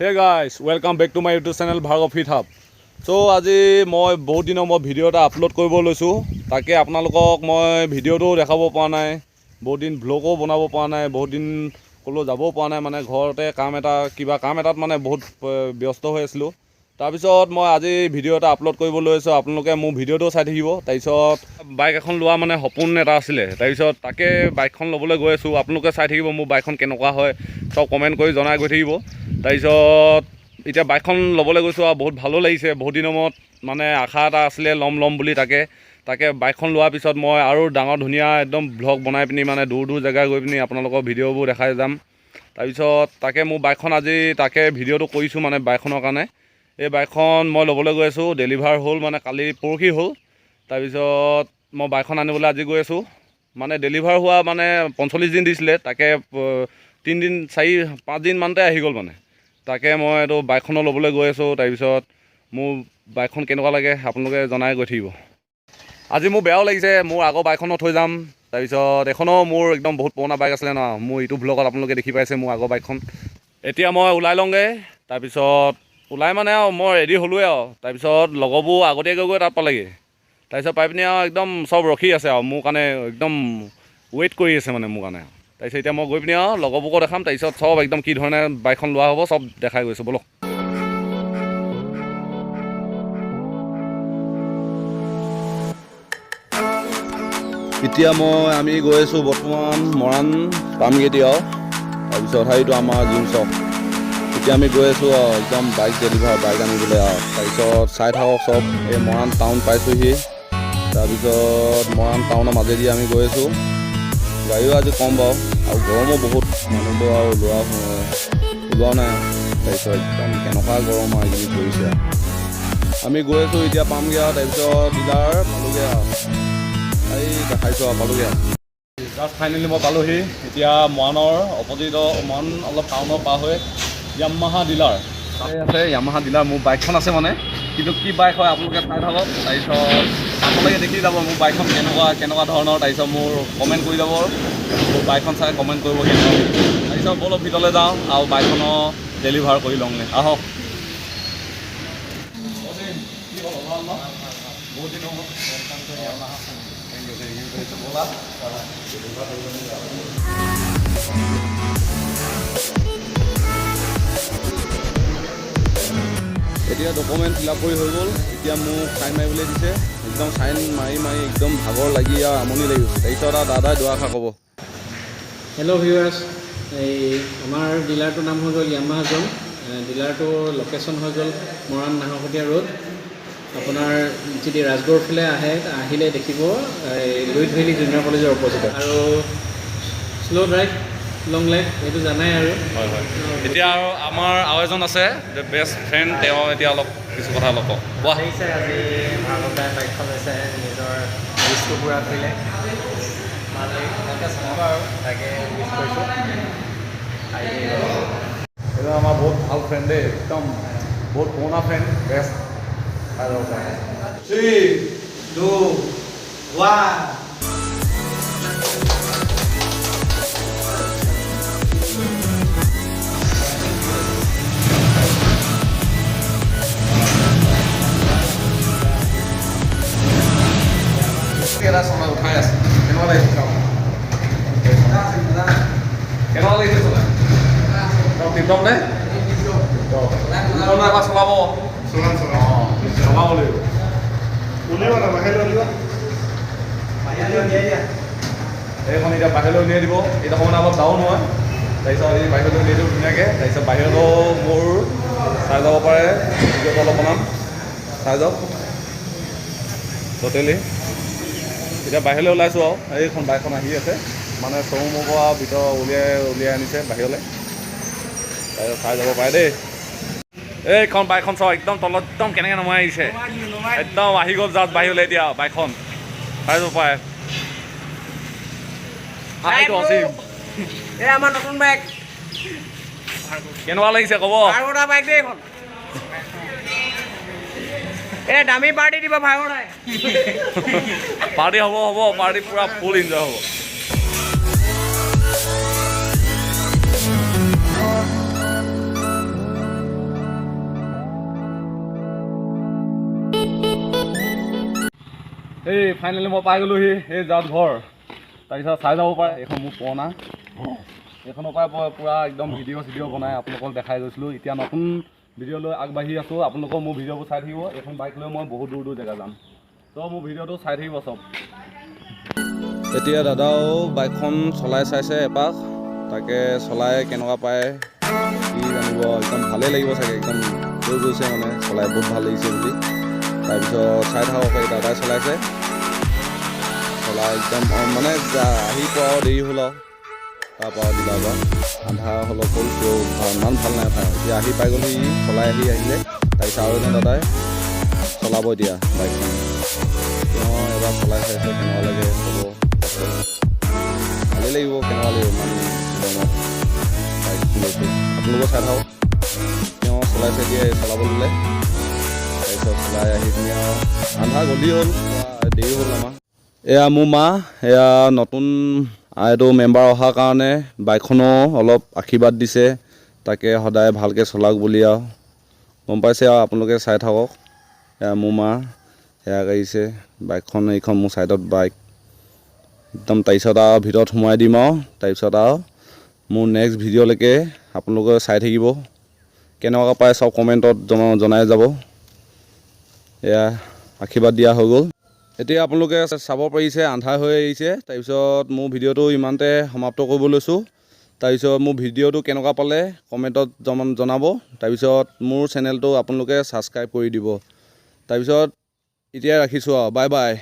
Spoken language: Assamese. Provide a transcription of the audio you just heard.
Hey guys, welcome back to my YouTube channel bhargobfithub. So আজি মই বহুত দিনৰ মই ভিডিও এটা আপলোড কৰিব লৈছো তাকে আপোনালোকক মই ভিডিওটো দেখাব পৰা নাই বহুত দিন ব্লগো বনাব পৰা নাই বহুত দিন কলো যাব পৰা নাই মানে ঘৰতে কিবা কাম এটাত মানে বহুত ব্যস্ত হৈ আছিলো তাৰ পিছত মই আজি ভিডিও এটা আপলোড কৰিব লৈছো আপোনালোকে মোৰ ভিডিওটো চাই থাকিব তাৰ পিছত বাইক এখন লোৱা মানে সপোন এটা আছিল তাৰ পিছত তাকে বাইকখন ল'বলৈ গৈ আছো আপোনালোকে চাই থাকিব মোৰ বাইকখন কেনেকুৱা হয় সব কমেন্ট কৰি জনাই গৈ থাকিব তাৰপিছত এতিয়া বাইকখন ল'বলৈ গৈছো আৰু বহুত ভালো লাগিছে বহুত দিনৰ মূৰত মানে আশা এটা আছিলে ল'ম বুলি তাকে বাইকখন লোৱাৰ পিছত মই আৰু ডাঙৰ ধুনীয়া একদম ব্লগ বনাই পিনি মানে দূৰ জেগা গৈ পিনি আপোনালোকৰ ভিডিঅ'বোৰ দেখাই যাম তাৰপিছত তাকে মোৰ বাইকখন আজি তাকে ভিডিঅ'টো কৰিছোঁ মানে বাইকখনৰ কাৰণে এই বাইকখন মই ল'বলৈ গৈ আছোঁ ডেলিভাৰ হ'ল মানে কালি পৰহি হ'ল তাৰপিছত মই বাইকখন আনিবলৈ আজি গৈ আছোঁ মানে ডেলিভাৰ হোৱা মানে 45 দিন দিছিলে তাকে 3 দিন 4-5 দিন মানতে আহি গ'ল মানে তাকে মই এইটো বাইকখনো ল'বলৈ গৈ আছোঁ তাৰপিছত মোৰ বাইকখন কেনেকুৱা লাগে আপোনালোকে জনাই গৈ থাকিব আজি মোৰ বেয়াও লাগিছে মোৰ আগৰ বাইকখনত থৈ যাম তাৰপিছত এখনো মোৰ একদম বহুত পুৰণা বাইক আছিলে ন মোৰ ইউটিউব ব্লগত আপোনালোকে দেখি পাইছে মোৰ আগৰ বাইকখন এতিয়া মই ওলাই লওঁগৈ তাৰপিছত ওলাই মানে আৰু মই ৰেডি হ'লোৱে আৰু তাৰপিছত লগৰবোৰ আগতীয়াকৈ গৈ তাত পালেগৈ তাৰপিছত পাই পিনি আৰু একদম চব ৰখি আছে আৰু মোৰ কাৰণে একদম ৱেইট কৰি আছে মানে মোৰ কাৰণে তাৰপিছত এতিয়া মই গৈ পিনি আৰু লগৰবোৰকো দেখাম তাৰপিছত চব একদম কি ধৰণে বাইকখন লোৱা হ'ব চব দেখাই গৈছোঁ বলক এতিয়া আমি গৈ আছোঁ বৰ্তমান মৰাণ পামগেটি আৰু তাৰপিছত সেইটো আমাৰ জিম চক এতিয়া আমি গৈ আছোঁ আৰু একদম বাইক ডেলিভাৰ বাইক আনিবলৈ আৰু তাৰপিছত চাই থাকক চব এই মৰাণ টাউন পাইছোঁহি তাৰপিছত মৰাণ টাউনৰ মাজেদি আমি গৈ আছোঁ গাড়ীও আজি কম বাৰু আৰু গৰমো বহুত মানুহবোৰ আৰু ওলোৱা নাই তাৰপিছত একদম কেনেকুৱা গৰম আৰু এইখিনি পৰিছে আমি গৈ আছোঁ এতিয়া পামগৈ আৰু তাৰপিছত ডিলাৰ পালোগৈ আৰু এই দেখাইছোঁ আৰু পালোগৈ জাষ্ট ফাইনেলি মই পালোহি এতিয়া মৰাণৰ অপজিটৰ মৰাণ অলপ টাউনৰ পাৰ হৈ য়ামাহা ডিলাৰ আছে য়ামাহা ডিলাৰ মোৰ বাইকখন আছে মানে কিন্তু কি বাইক হয় আপোনালোকে চাই থাকক তাৰপিছত আপোনালোকে দেখি যাব মোৰ বাইকখন কেনেকুৱা ধৰণৰ তাৰপিছত মোৰ কমেণ্ট কৰি যাব মোৰ বাইকখন চাই কমেণ্ট কৰিব তাৰপিছত অলপ ভিতৰলৈ যাওঁ আৰু বাইকখনৰ ডেলিভাৰ কৰি লওঁগৈ আহক বহুত দিন এতিয়া ডকুমেণ্ট ফিল আপ কৰি হৈ গ'ল এতিয়া মোক চাইন মাৰিবলৈ দিছে একদম চাইন মাৰি একদম ভাগৰ লাগি আৰু আমনি লাগি গৈছে তাৰপিছত আৰু দাদাই দুআষাৰ ক'ব হেল্ল' ভিউৱাৰ্ছ এই আমাৰ ডিলাৰটোৰ নাম হৈ গ'ল য়ামাহা জোন ডিলাৰটোৰ লোকেশ্যন হৈ গ'ল মৰাণ নাহৰকটীয়া ৰোড আপোনাৰ যদি ৰাজগড়ৰ ফালে আহিলে দেখিব লুইট ভেলী জুনিয়ৰ কলেজৰ অপজিটত আৰু শ্ল' ড্ৰাইভ লং লাইফ এইটো জানাই আৰু হয় এতিয়া আৰু আমাৰ আৰু এজন আছে বেষ্ট ফ্ৰেণ্ড তেওঁ এতিয়া অলপ কিছু কথা অলপ কওক কোৱা আহিছে আজি ভাগৱতাই বাইকখন লৈছে নিজৰ লিষ্টটো পূৰা কৰিলে ভাল ভালকৈ চাব আৰু তাকে মিছ কৰিছোঁ এইটো আমাৰ বহুত ভাল ফ্ৰেণ্ড দেই একদম বহুত পুৰণা ফ্ৰেণ্ড বেষ্ট 3, 2, 1 Era সময় উঠাই আছে কেনেকুৱা লাগিছে কেনেকুৱা লাগিছে টিপটপ নে এবাৰ চলাব চলাব লাগিব এইখন এতিয়া বাহিৰলৈ উলিয়াই দিব এতিয়া সময়ত অলপ ডাউন হয় তাৰপিছত এই বাহিৰলৈ উলিয়াই দিব ধুনীয়াকৈ তাৰপিছত বাহিৰতো মোৰ চাই যাব পাৰে ভিডিঅ'টো অলপ বনাম চাই যাওক ট'টেলি এতিয়া বাহিৰলৈ ওলাইছোঁ আৰু এইখন বাইকখন আহি আছে মানে শ্ব'ৰুমৰ পৰা ভিতৰ উলিয়াই আনিছে বাহিৰলৈ তাৰপিছত চাই যাব পাৰে দেই এইখন বাইকখন চাওক একদম তলত একদম কেনেকৈ নমাই আহিছে একদম আহি গ'ল জাষ্ট বাহিৰলৈ এতিয়া বাইকখন চাই যাব পাৰে এই আমাৰ নতুন বাইক কেনেকুৱা লাগিছে ক'ব বাইক দেই এইখন এই দামী পাৰ্টি দিব ভাগৰাই পাৰ্টি হ'ব পাৰ্টি পূৰা ফুল এনজয় হ'ব এই ফাইনেলি মই পাই গ'লোহি এই যাত ঘৰ। তাৰপিছত চাই যাব পাৰে, এইখন মোৰ পুৰণা, এইখনৰ পৰাই মই পূৰা একদম ভিডিঅ' বনাই আপোনালোকক দেখাই গৈছিলোঁ। এতিয়া নতুন ভিডিঅ' লৈ আগবাঢ়ি আছোঁ। আপোনালোকৰ মোৰ ভিডিঅ'বোৰ চাই থাকিব। এইখন বাইক লৈ মই বহুত দূৰ দূৰ জেগা যাম। ত' মোৰ ভিডিঅ'টো চাই থাকিব চব। এতিয়া দাদাও বাইকখন চলাই চাইছে এপাক, তাকে চলাই কেনেকুৱা পায় কি জানিব, একদম ভালেই লাগিব চাগে, একদম কৈ গৈছে মানে চলাই বহুত ভাল লাগিছে বুলি। তাৰপিছত চাই থাকক, এই দাদাই চলাইছে, চলাই একদম মানে আহি পোৱাও দেৰি হ'ল আৰু তাৰপৰা দিলাৰ পৰা আন্ধাৰ অলপ হ'ল, তেও ইমান ভাল নাই পায়। এতিয়া আহি পাই গ'লো, চলাই আহিলে। তাৰপিছত আৰু এজন দাদাই চলাব এতিয়া বাইকখন, তেওঁ এবাৰ চলাই চাইছে কেনেকুৱা লাগে ক'ব। ভালেই লাগিব, কেনেকুৱা লাগিব ইমান গৰমত বাইকখন লৈছোঁ। আপোনালোকেও চাই থাকক, তেওঁ চলাইছে এতিয়া চলাব ল'লে। তাৰপিছত চলাই আহি পিনি আৰু আন্ধাৰ গলি হ'ল, দেৰি হ'ল আমাৰ। এয়া মোৰ মা, এয়া নতুন এইটো মেম্বাৰ অহাৰ কাৰণে বাইকখনো অলপ আশীৰ্বাদ দিছে, তাকে সদায় ভালকৈ চলাওক বুলি আৰু গম পাইছে আৰু আপোনালোকে চাই থাকক। এয়া মোৰ মা, সেয়া গাড়ীছে বাইকখন, এইখন মোৰ ছাইডত বাইক একদম। তাৰপিছত আৰু ভিতৰত সোমাই দিম আৰু তাৰপিছত আৰু মোৰ নেক্সট ভিডিঅ'লৈকে আপোনালোকে চাই থাকিব। কেনেকুৱা পায় চব কমেণ্টত জনাই যাব। এয়া আশীৰ্বাদ দিয়া হৈ গ'ল। এতিয়া আপোনালোকে চাব পাৰিছে, আন্ধাৰ হৈ আহিছে। তাৰপিছত মোৰ ভিডিঅ'টো ইমানতে সমাপ্ত কৰিব লৈছোঁ। তাৰপিছত মোৰ ভিডিঅ'টো কেনেকুৱা পালে কমেণ্টত জনাব। তাৰপিছত মোৰ চেনেলটো আপোনালোকে ছাবস্ক্ৰাইব কৰি দিব। তাৰপিছত এতিয়া ৰাখিছোঁ আৰু, বাই বাই।